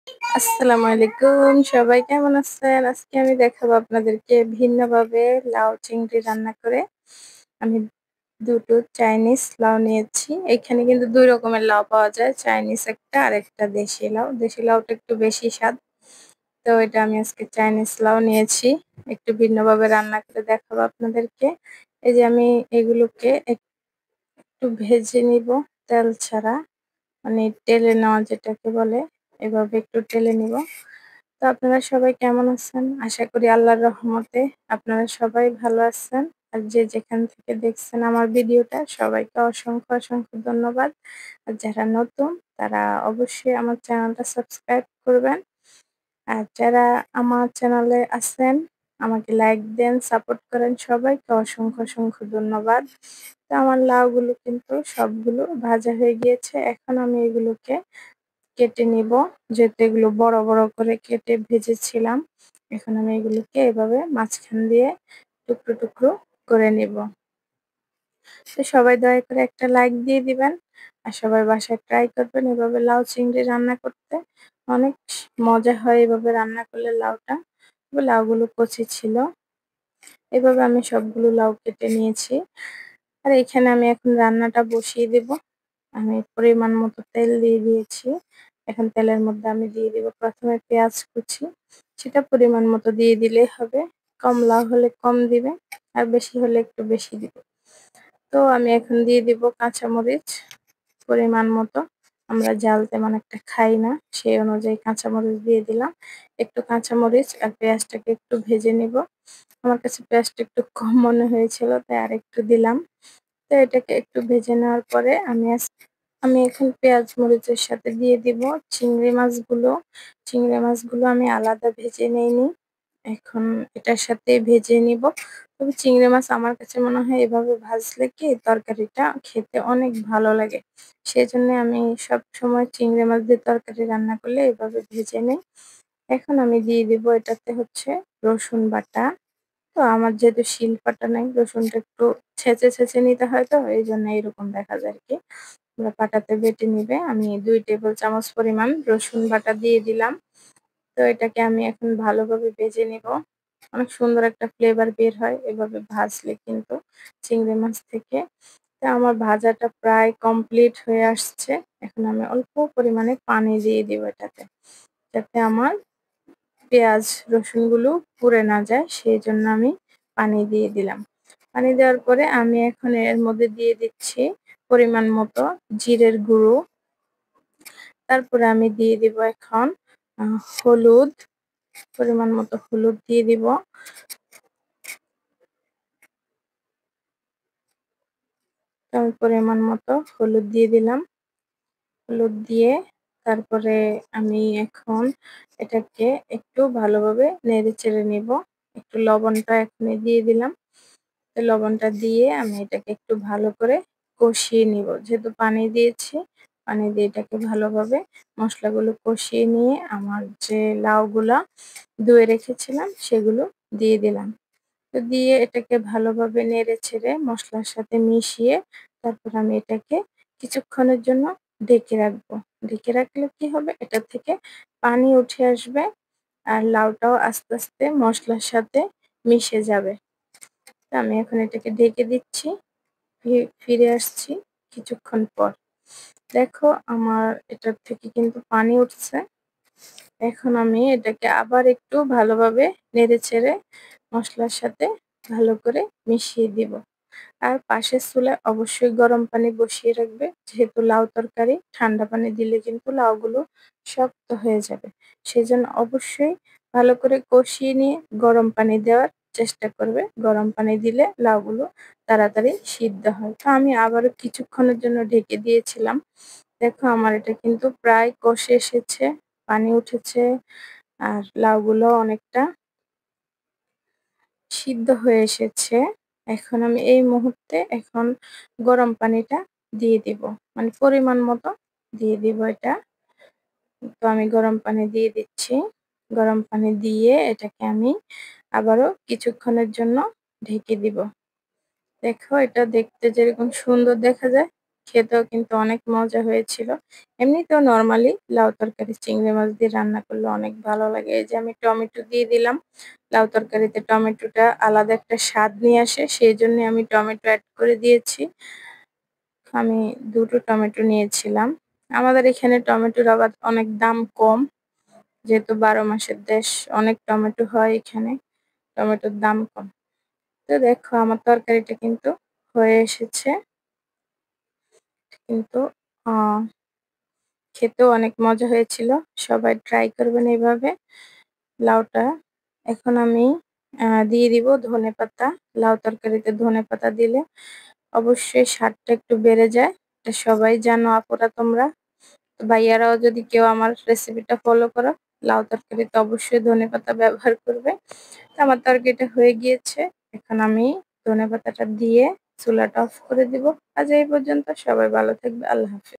আসসালামু আলাইকুম। সবাই কেমন আছেন? আজকে আমি দেখাবো আপনাদেরকে ভিন্নভাবে লাউ চিংড়ি রান্না করে। আমি ২ টো চাইনিজ লাউ নিয়েছি। এখানে কিন্তু ২ রকমের লাউ পাওয়া যায়। চাইনিজ একটা আরেকটা দেশি লাউ। দেশি লাউটা একটু বেশি স্বাদ। তো এটা আমি আজকে চাইনিজ লাউ নিয়েছি। একটু ভিন্নভাবে রান্না করে দেখাবো আপনাদেরকে। এই যে আমি এগুলোকে একটু ভেজে নিবো তেল ছাড়া। মানে টেলে নেওয়া যেটাকে বলে, এভাবে একটু টেলে নিব। তো আপনারা সবাই কেমন আছেন? আশা করি আল্লাহর রহমতে আপনারা সবাই ভালো আছেন। আর যে যেখান থেকে দেখছেন আমার ভিডিওটা সবাইকে অসংখ্য ধন্যবাদ। আর যারা নতুন তারা অবশ্যই আমার চ্যানেলটা সাবস্ক্রাইব করবেন। আর যারা আমার চ্যানেলে আছেন আমাকে লাইক দেন, সাপোর্ট করেন। সবাইকে অসংখ্য ধন্যবাদ। তো আমার লাউগুলো কিন্তু সবগুলো ভাজা হয়ে গিয়েছে। এখন আমি এগুলোকে কেটে নিব। যেহেতু এগুলো বড় করে কেটে ভেজেছিলাম। এখন আমি এগুলোকে এভাবে মাঝখান দিয়ে টুকরো করে নিব। তো সবাই দয়া করে একটা লাইক দিয়ে দিবেন। আর সবাই বাসায় ট্রাই করবেন এভাবে লাউ চিংড়ি রান্না করতে। অনেক মজা হয় এভাবে রান্না করলে লাউটা। লাউগুলো কচি ছিল। এভাবে আমি সবগুলো লাউ কেটে নিয়েছি। আর এখানে আমি এখন রান্নাটা বসিয়ে দেব। আমি পরিমাণ মতো তেল দিয়ে দিয়েছি। এখন তেলের মধ্যে আমি দিয়ে দিব ১ম এ পেঁয়াজ কুচি। সেটা পরিমাণ মতো দিয়ে দিলেই হবে। কম লাউ হলে কম দিবে, আর বেশি হলে একটু বেশি দিবে। তো আমি এখন দিয়ে দিব কাঁচামরিচ পরিমাণ মতো। আমরা ঝাল তেমন একটা খাই না, সেই অনুযায়ী কাঁচামরিচ দিয়ে দিলাম। একটু কাঁচামরিচ আর পেঁয়াজটাকে একটু ভেজে নিব। আমার কাছে পেঁয়াজটা একটু কম মনে হয়েছিল তাই আরেকটু দিলাম। তো এটাকে একটু ভেজে নেওয়ার পরে আমি এখন পেঁয়াজ মরিচের সাথে দিয়ে দিব চিংড়ি মাছগুলো। চিংড়ি মাছগুলো আমি আলাদা ভেজে নেইনি। এখন এটার সাথে ভেজে নিব। তবে চিংড়ি মাছ আমার কাছে মনে হয় এভাবে ভাজলে কি তরকারিটা খেতে অনেক ভালো লাগে। সেজন্য আমি সবসময় চিংড়ি মাছ দিয়ে তরকারি রান্না করলে এভাবে ভেজে নেই। এখন আমি দিয়ে দিব এটাতে হচ্ছে রসুন বাটা। তো আমার যেহেতু শিলপাটা নাই, রসুনটা একটু ছেঁচে নিতে হয়, তো এইজন্য এরকম দেখা যায় আরকি। পুরা পাটাতে বেটে নিবে। আমি ২ টেবিল চামচ পরিমাণ রসুন বাটা দিয়ে দিলাম। তো এটাকে আমি এখন ভালোভাবে ভেজে নিব। অনেক সুন্দর একটা ফ্লেভার বের হয় এভাবে ভাজলে কিন্তু চিংড়ি মাছ থেকে। তো আমার ভাজাটা প্রায় কমপ্লিট হয়ে আসছে। এখন আমি অল্প পরিমাণে পানি দিয়ে দিব এটাতে। যাতে আমার পেঁয়াজ, রসুনগুলো পুড়ে না যায় সেইজন্য আমি পানি দিয়ে দিলাম। পানি দেওয়ার পরে আমি এখন এর মধ্যে দিয়ে দিচ্ছি পরিমাণ মতো জিরের গুঁড়ো। তারপরে আমি দিয়ে দিব এখন হলুদ, পরিমাণ মতো হলুদ দিয়ে দিব। তো আমি পরিমাণ মতো হলুদ দিয়ে দিলাম। হলুদ দিয়ে তারপরে আমি এখন এটাকে একটু ভালোভাবে নেড়েচেড়ে নিব। একটু লবণটা এখনই দিয়ে দিলাম। তো লবণটা দিয়ে আমি এটাকে একটু ভালো করে কষিয়ে নিব। যেহেতু পানি দিয়েছি, পানি দিয়ে এটাকে ভালোভাবে মসলাগুলো কষিয়ে নিয়ে আমার যে লাউগুলা ধুয়ে রেখেছিলাম সেগুলো দিয়ে দিলাম। তো দিয়ে এটাকে ভালোভাবে নেড়েচেড়ে মসলার সাথে মিশিয়ে তারপর আমি এটাকে কিছুক্ষণের জন্য ঢেকে রাখবো। ঢেকে রাখলে কি হবে? এটা থেকে পানি উঠে আসবে আর লাউটাও আস্তে মসলার সাথে মিশে যাবে। তো আমি এখন এটাকে ঢেকে দিচ্ছি। ফিরে আসছি কিছুক্ষণ পর। দেখো আমার এটার থেকে কিন্তু পানি উঠছে। এখন আমি এটাকে আবার একটু ভালোভাবে নেড়েচেড়ে মসলার সাথে ভালো করে মিশিয়ে দিব। আর পাশের চুলায় অবশ্যই গরম পানি বসিয়ে রাখবে। যেহেতু লাউ তরকারি, ঠান্ডা পানি দিলে কিন্তু লাউগুলো শক্ত হয়ে যাবে। সেজন্য অবশ্যই ভালো করে কষিয়ে নিয়ে গরম পানি দেওয়ার চেষ্টা করবে। গরম পানি দিলে লাউগুলো তাড়াতাড়ি সিদ্ধ হয়। তো আমি আবারও কিছুক্ষণের জন্য ঢেকে দিয়েছিলাম। দেখো আমার এটা কিন্তু প্রায় কষে এসেছে, পানি উঠেছে আর লাউগুলো অনেকটা সিদ্ধ হয়ে এসেছে। এখন আমি এই মুহূর্তে এখন গরম পানিটা দিয়ে দিব। মানে পরিমাণ মতো দিয়ে দিব এটা। তো আমি গরম পানি দিয়ে দিচ্ছি। গরম পানি দিয়ে এটাকে আমি আবারও কিছুক্ষণের জন্য ঢেকে দিব। দেখো এটা দেখতে যেরকম সুন্দর দেখা যায়, খেতেও কিন্তু অনেক মজা হয়েছিল। এমনিতেও নরমালি লাউ তরকারি চিংড়ি মাছ দিয়ে রান্না করলে অনেক ভালো লাগে। এই যে আমি টমেটো দিয়ে দিলাম। লাউ তরকারিতে টমেটোটা আলাদা একটা স্বাদ নিয়ে আসে। সেইজন্যে আমি টমেটো এড করে দিয়েছি। আমি ২ টো টমেটো নিয়েছিলাম। আমাদের এখানে টমেটোর আবার অনেক দাম কম। যেহেতু ১২ মাসের দেশ, অনেক টমেটো হয় এখানে। টমেটোর দাম কম। তো দেখো আমার তরকারিটা কিন্তু হয়ে এসেছে। কিন্তু আ খেতেও অনেক মজা হয়েছিল। সবাই ট্রাই করবেন এভাবে লাউটা। এখন আমি দিয়ে দিব ধনেপাতা। লাউ তরকারিতে ধনেপাতা দিলে অবশ্যই স্বাদটা একটু বেড়ে যায়। এটা সবাই জানো আপুরা তোমরা। তো ভাইয়ারাও যদি কেউ আমার রেসিপিটা ফলো করো, লাউ তরকারিতে অবশ্যই ধনেপাতা ব্যবহার করবে। তো আমার তরকারিটা হয়ে গিয়েছে। এখন আমি ধনেপাতাটা দিয়ে চুলাটা অফ করে দিব। আজ এই পর্যন্ত। সবাই ভালো থাকবে। আল্লাহ হাফেজ।